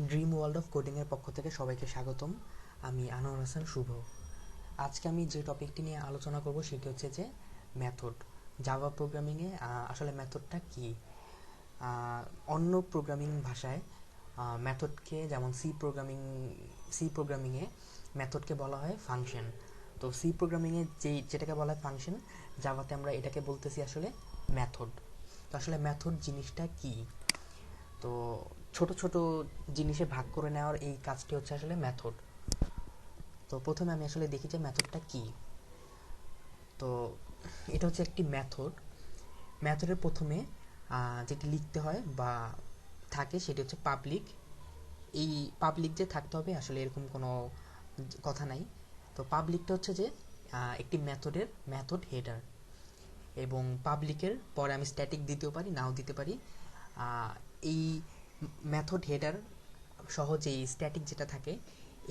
Dream world of কোডিংয়ের পক্ষ থেকে সবাইকে স্বাগতম। আমি আনোয়ার হাসান শুভ। আজকে আমি যে টপিকটি নিয়ে আলোচনা করব সেটি হচ্ছে যে মেথড। জাভা প্রোগ্রামিংয়ে আসলে মেথডটা কী। অন্য প্রোগ্রামিং ভাষায় মেথডকে, যেমন সি প্রোগ্রামিংয়ে মেথডকে বলা হয় ফাংশন। তো সি প্রোগ্রামিংয়ে যেটাকে বলা হয় ফাংশন, জাভাতে আমরা এটাকে বলতেছি আসলে মেথড। তো আসলে মেথড জিনিসটা কী? তো ছোট ছোট জিনিসে ভাগ করে নেওয়ার এই কাজটি হচ্ছে আসলে মেথড। তো প্রথমে আমি আসলে দেখি যে মেথডটা কী। তো এটা হচ্ছে একটি মেথড। মেথডের প্রথমে যেটি লিখতে হয় বা থাকে সেটি হচ্ছে পাবলিক। এই পাবলিক যে থাকতে হবে আসলে এরকম কোনো কথা নাই। তো পাবলিকটা হচ্ছে যে একটি মেথড হেডার, এবং পাবলিকের পরে আমি স্ট্যাটিক দিতেও পারি, নাও দিতে পারি। এই মেথড হেডার সহ যেই স্ট্যাটিক যেটা থাকে,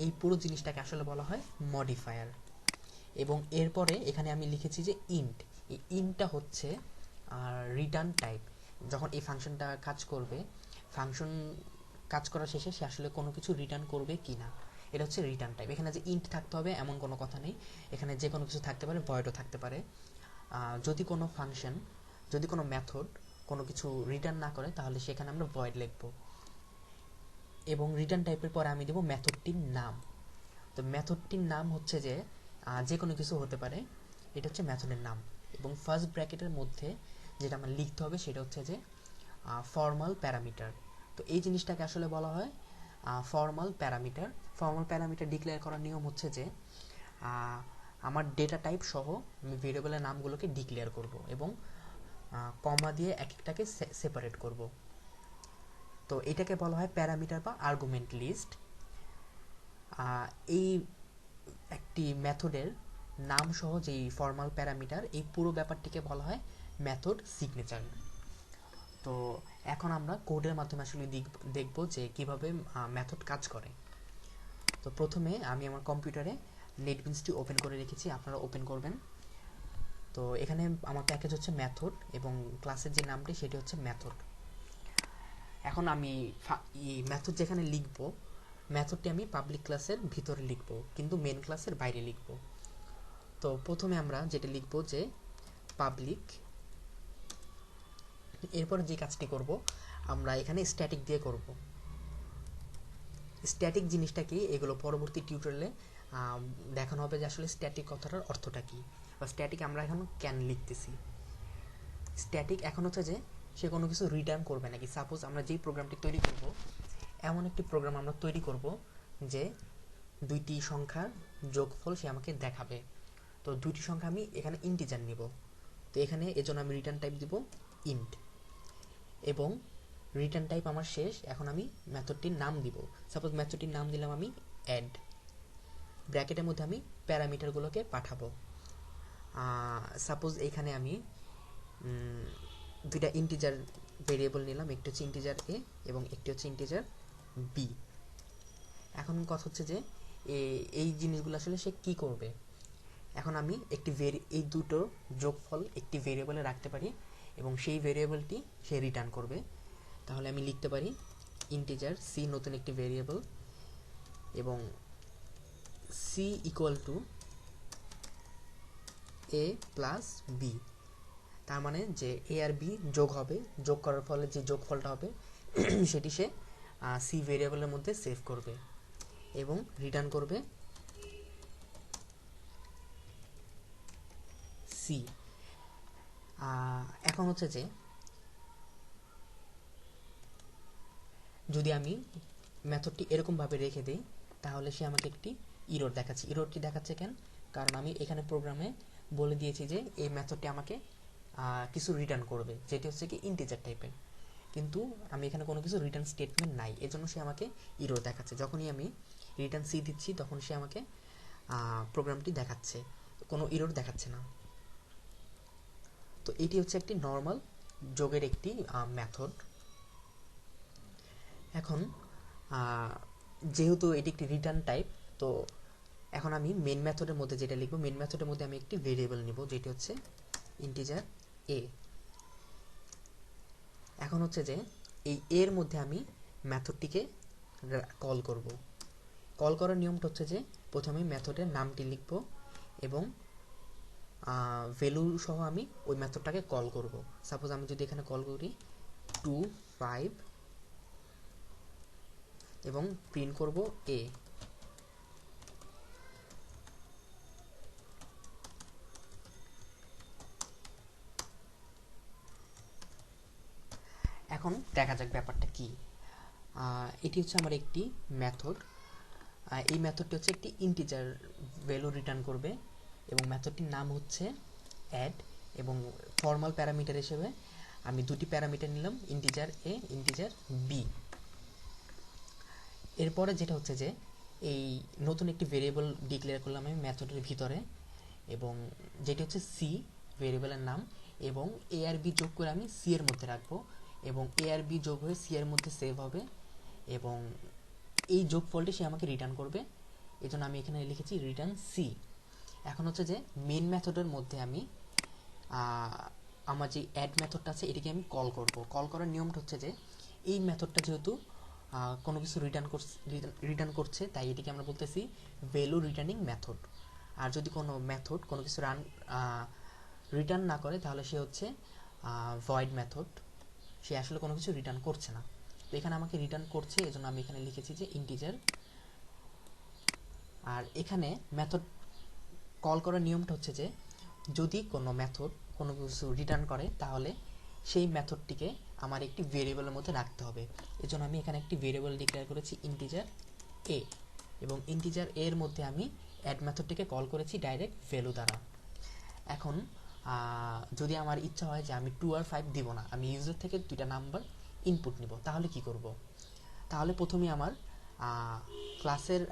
এই পুরো জিনিসটাকে আসলে বলা হয় মডিফায়ার। এবং এরপরে এখানে আমি লিখেছি যে ইন্ট। এই ইন্টটা হচ্ছে রিটার্ন টাইপ। যখন এই ফাংশনটা কাজ করবে, ফাংশন কাজ করার শেষে সে আসলে কোনো কিছু রিটার্ন করবে কি না, এটা হচ্ছে রিটার্ন টাইপ। এখানে যে ইন্ট থাকতে হবে এমন কোনো কথা নেই, এখানে যে কোনো কিছু থাকতে পারে, ভয়েডও থাকতে পারে। যদি কোনো ফাংশন, যদি কোনো মেথড কোনো কিছু রিটার্ন না করে তাহলে সেখানে আমরা ভয়েড লিখব। এবং রিটার্ন টাইপের পরে আমি দেব মেথডটির নাম। তো মেথডটির নাম হচ্ছে যে যে কোনো কিছু হতে পারে, এটা হচ্ছে মেথডের নাম। এবং ফার্স্ট ব্র্যাকেটের মধ্যে যেটা আমার লিখতে হবে সেটা হচ্ছে যে ফর্মাল প্যারামিটার। তো এই জিনিসটাকে আসলে বলা হয় formal parameter. Formal parameter declare করার নিয়ম হচ্ছে যে আমার ডেটা টাইপ সহ আমি ভেরিয়েবলের নামগুলোকে ডিক্লেয়ার করব এবং কমা দিয়ে এক একটাকে সেপারেট করব। তো এটাকে বলা হয় প্যারামিটার বা আর্গুমেন্ট লিস্ট। এই একটি মেথডের নাম সহ যেই ফর্মাল প্যারামিটার, এই পুরো ব্যাপারটিকে বলা হয় মেথড সিগনেচার। তো এখন আমরা কোডের মাধ্যমে আসলে দেখব যে কিভাবে মেথড কাজ করে। তো প্রথমে আমি আমার কম্পিউটারে নেটবিনসটি ওপেন করে রেখেছি, আপনারা ওপেন করবেন। তো এখানে আমার প্যাকেজ হচ্ছে মেথড এবং ক্লাসের যে নামটি সেটি হচ্ছে মেথড। এখন আমি এই মেথড যেখানে লিখব, মেথডটি আমি পাবলিক ক্লাসের ভিতরে লিখব, কিন্তু মেন ক্লাসের বাইরে লিখব। তো প্রথমে আমরা যেটা লিখব যে পাবলিক, এরপরে যে কাজটি করব আমরা এখানে স্ট্যাটিক দিয়ে করব। স্ট্যাটিক জিনিসটা কি, এগুলো পরবর্তী টিউটোরিয়ালে দেখানো হবে যে আসলে স্ট্যাটিক কথাটার অর্থটা কি, বা স্ট্যাটিক আমরা এখন কেন লিখতেছি। স্ট্যাটিক এখন হচ্ছে যে সে কোনো কিছু রিটার্ন করবে নাকি। সাপোজ আমরা যেই প্রোগ্রামটি তৈরি করব, এমন একটি প্রোগ্রাম আমরা তৈরি করব যে দুইটি সংখ্যার যোগফল সে আমাকে দেখাবে। তো দুইটি সংখ্যা আমি এখানে ইন্টিজার নিব, তো এখানে এজন্য আমি রিটার্ন টাইপ দিব ইন্ট। এবং রিটার্ন টাইপ আমার শেষ, এখন আমি মেথডটির নাম দিব। সাপোজ মেথডটির নাম দিলাম আমি অ্যাড। ব্র্যাকেটের মধ্যে আমি প্যারামিটারগুলোকে পাঠাবো। সাপোজ এইখানে আমি দুইটা ইন্টিজার ভেরিয়েবল নিলাম, একটি হচ্ছে ইন্টিজার এ এবং একটি হচ্ছে ইন্টিজার বি। এখন কথা হচ্ছে যে এই জিনিসগুলো আসলে সে কি করবে। এখন আমি এই দুটো যোগফল একটি ভেরিয়েবলে রাখতে পারি এবং সেই ভেরিয়েবলটি সে রিটার্ন করবে। তাহলে আমি লিখতে পারি ইন্টিজার সি, নতুন একটি ভেরিয়েবল, এবং C equal to A plus B. তার মানে যে এ আর বি যোগ হবে, যোগ করার ফলে যে যোগফলটা হবে সেটি সে সি ভেরিয়েবলের মধ্যে সেভ করবে এবং রিটার্ন করবে সি। এখন হচ্ছে যে যদি আমি মেথডটি এরকমভাবে রেখে দিই তাহলে সে আমাকে একটি ইরর দেখাচ্ছে। ইররটি দেখাচ্ছে কেন? কারণ আমি এখানে প্রোগ্রামে বলে দিয়েছি যে এই মেথডটি আমাকে কিছু রিটার্ন করবে, যেটি হচ্ছে কি ইন্টিজার টাইপের, কিন্তু আমি এখানে কোনো কিছু রিটার্ন স্টেটমেন্ট নাই, এজন্য সে আমাকে ইরর দেখাচ্ছে। যখনই আমি রিটার্ন সি দিচ্ছি তখন সে আমাকে প্রোগ্রামটি দেখাচ্ছে, কোনো ইরর দেখাচ্ছে না। তো এটি হচ্ছে একটি নর্মাল যোগের একটি মেথড। এখন যেহেতু এটি একটি রিটার্ন টাইপ, তো এখন আমি মেন মেথডের মধ্যে যেটা লিখবো, মেন মেথডের মধ্যে আমি একটি ভেরিয়েবল নিব যেটি হচ্ছে ইন্টিজার এ। এখন হচ্ছে যে এই এর মধ্যে আমি মেথডটিকে কল করব। কল করার নিয়মটা হচ্ছে যে প্রথমে মেথডের নামটি লিখব এবং ভ্যালু সহ আমি ওই মেথডটাকে কল করব। সাপোজ আমি যদি এখানে কল করি 2 5 এবং প্রিন্ট করব a। এখন দেখা যাক ব্যাপারটা কি। এটি হচ্ছে আমার একটি মেথড। এই মেথডটি হচ্ছে একটি ইন্টিজার ভ্যালু রিটার্ন করবে এবং মেথডটির নাম হচ্ছে অ্যাড এবং ফর্মাল প্যারামিটার হিসেবে আমি দুটি প্যারামিটার নিলাম, ইন্টিজার এ, ইন্টিজার বি। এরপরে যেটা হচ্ছে যে এই নতুন একটি ভেরিয়েবল ডিক্লেয়ার করলাম আমি মেথডের ভিতরে এবং যেটি হচ্ছে সি ভেরিয়েবলের নাম এবং এ আর বি যোগ করে আমি সি এর মধ্যে রাখবো এবং এ আর বি যোগ হয়ে সি এর মধ্যে সেভ হবে এবং এই যোগফলটি সে আমাকে রিটার্ন করবে। এই জন্য আমি এখানে লিখেছি রিটার্ন সি। এখন হচ্ছে যে মেন মেথডের মধ্যে আমি আমার যে অ্যাড মেথডটা আছে এটিকে আমি কল করব। কল করার নিয়মটা হচ্ছে যে এই মেথডটা যেহেতু কোনো কিছু রিটার্ন করছে তাই এটিকে আমরা বলতেছি ভ্যালু রিটার্নিং মেথড। আর যদি কোনো মেথড কোনো কিছু রিটার্ন না করে তাহলে সে হচ্ছে ভয়েড মেথড, সে আসলে কোনো কিছু রিটার্ন করছে না। তো এখানে আমাকে রিটার্ন করছে, এজন্য আমি এখানে লিখেছি যে ইন্টিজার। আর এখানে মেথড কল করার নিয়মটা হচ্ছে যে যদি কোনো মেথড কোনো কিছু রিটার্ন করে তাহলে সেই মেথডটিকে আমার একটি ভেরিয়েবলের মধ্যে রাখতে হবে। এজন্য আমি এখানে একটি ভেরিয়েবল ডিক্লেয়ার করেছি ইন্টিজার এ এবং ইন্টিজার এর মধ্যে আমি অ্যাড মেথডটিকে কল করেছি ডাইরেক্ট ভ্যালু দ্বারা। এখন যদি আমার ইচ্ছা হয় যে আমি 2 আর 5 দিব না, আমি ইউজার থেকে দুইটা নাম্বার ইনপুট নিব, তাহলে কি করব? তাহলে প্রথমে আমার ক্লাসের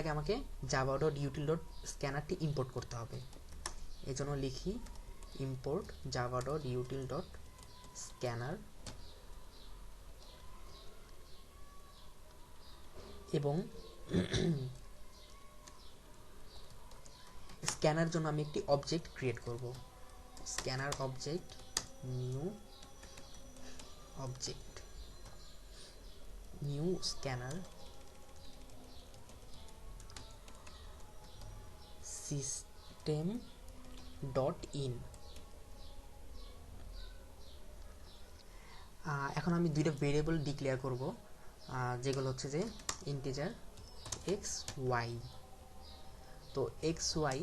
আগে আমাকে java.util.scannerটি ইম্পোর্ট করতে হবে। এজন্য লিখি import java.util.scanner এবং স্ক্যানার জন্য আমি একটি অবজেক্ট ক্রিয়েট করব। Scanner object new scanner system dot in. এখন আমি দুইটা ভেরিয়েবল ডিক্লেয়ার করব যেগুলো হচ্ছে যে ইন্টিজার এক্স ওয়াই। তো এক্স ওয়াই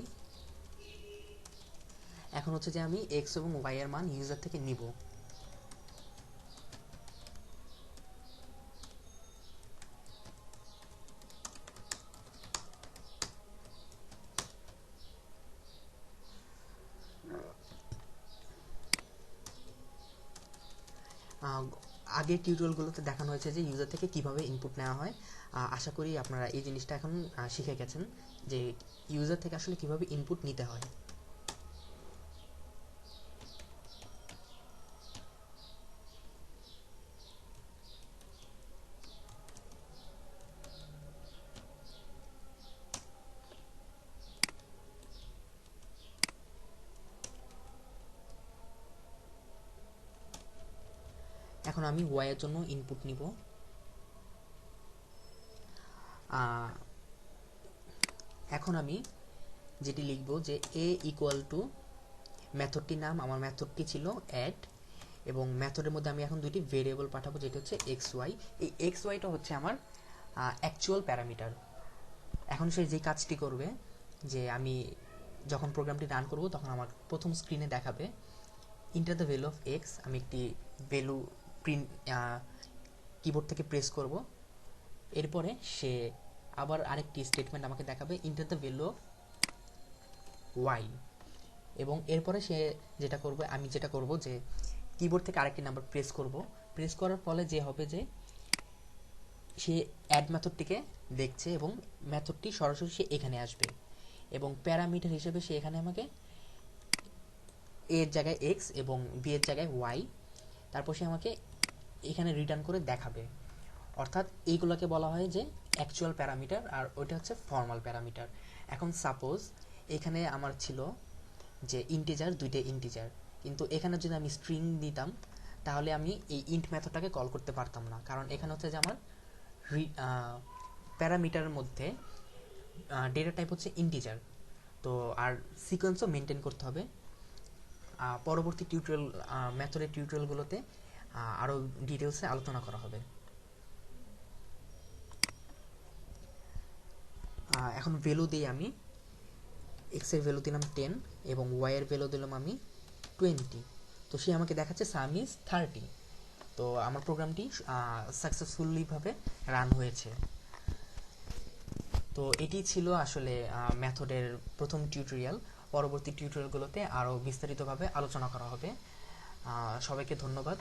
এখন হচ্ছে যে আমি এক্স এবং ওয়াই এর মান ইউজার থেকে নিব। আগের টিউটোরিয়ালগুলোতে দেখানো হয়েছে যে ইউজার থেকে কিভাবে ইনপুট নেওয়া হয়। আশা করি আপনারা এই জিনিসটা এখন শিখে গেছেন যে ইউজার থেকে আসলে কিভাবে ইনপুট নিতে হয়। এখন আমি ওয়াই এর জন্য ইনপুট নিব। এখন আমি যেটি লিখব যে a ইকুয়াল টু মেথডটির নাম, আমার মেথডটি ছিল অ্যাড এবং মেথডের মধ্যে আমি এখন দুইটি ভেরিয়েবল পাঠাবো যেটা হচ্ছে এক্স ওয়াই। এই এক্স ওয়াইটা হচ্ছে আমার অ্যাকচুয়াল প্যারামিটার। এখন সে যে কাজটি করবে যে আমি যখন প্রোগ্রামটি রান করব তখন আমার প্রথম স্ক্রিনে দেখাবে enter the value of X. আমি একটি ভ্যালু প্রিন্ট কিবোর্ড থেকে প্রেস করব, এরপরে সে আবার আরেকটি স্টেটমেন্ট আমাকে দেখাবে enter the value of Y এবং এরপরে সে যেটা করব যে কিবোর্ড থেকে আরেকটি নাম্বার প্রেস করার ফলে যে হবে যে সে অ্যাড মেথডটিকে দেখছে এবং মেথডটি সরাসরি সে এখানে আসবে এবং প্যারামিটার হিসেবে সে এখানে আমাকে এ এর জায়গায় এক্স এবং বি এর জায়গায় ওয়াই, তারপর সে আমাকে এখানে রিটার্ন করে দেখাবে। অর্থাৎ এইগুলোকে বলা হয় যে অ্যাকচুয়াল প্যারামিটার আর ওইটা হচ্ছে ফর্মাল প্যারামিটার। এখন সাপোজ এখানে আমার ছিল যে দুইটা ইন্টিজার, কিন্তু এখানে যদি আমি স্ট্রিং দিতাম তাহলে আমি এই ইন্ট মেথডটাকে কল করতে পারতাম না, কারণ এখানে হচ্ছে যে আমার প্যারামিটারের মধ্যে ডেটা টাইপ হচ্ছে ইন্টিজার। তো আর সিকোয়েন্সও মেনটেন করতে হবে। পরবর্তী মেথডের টিউটোরিয়ালগুলোতে আরও ডিটেলসে আলোচনা করা হবে। এখন ভ্যালু দিই আমি। এক্স এর ভ্যালু দিলাম 10 এবং ওয়াই এর ভ্যালু দিলাম আমি 20। তো সে আমাকে দেখাচ্ছে সাম ইজ 30। তো আমার প্রোগ্রামটি সাকসেসফুলিভাবে রান হয়েছে। তো এটি ছিল আসলে মেথডের প্রথম টিউটোরিয়াল। পরবর্তী টিউটোরিয়ালগুলোতে আরও বিস্তারিতভাবে আলোচনা করা হবে। সবাইকে ধন্যবাদ।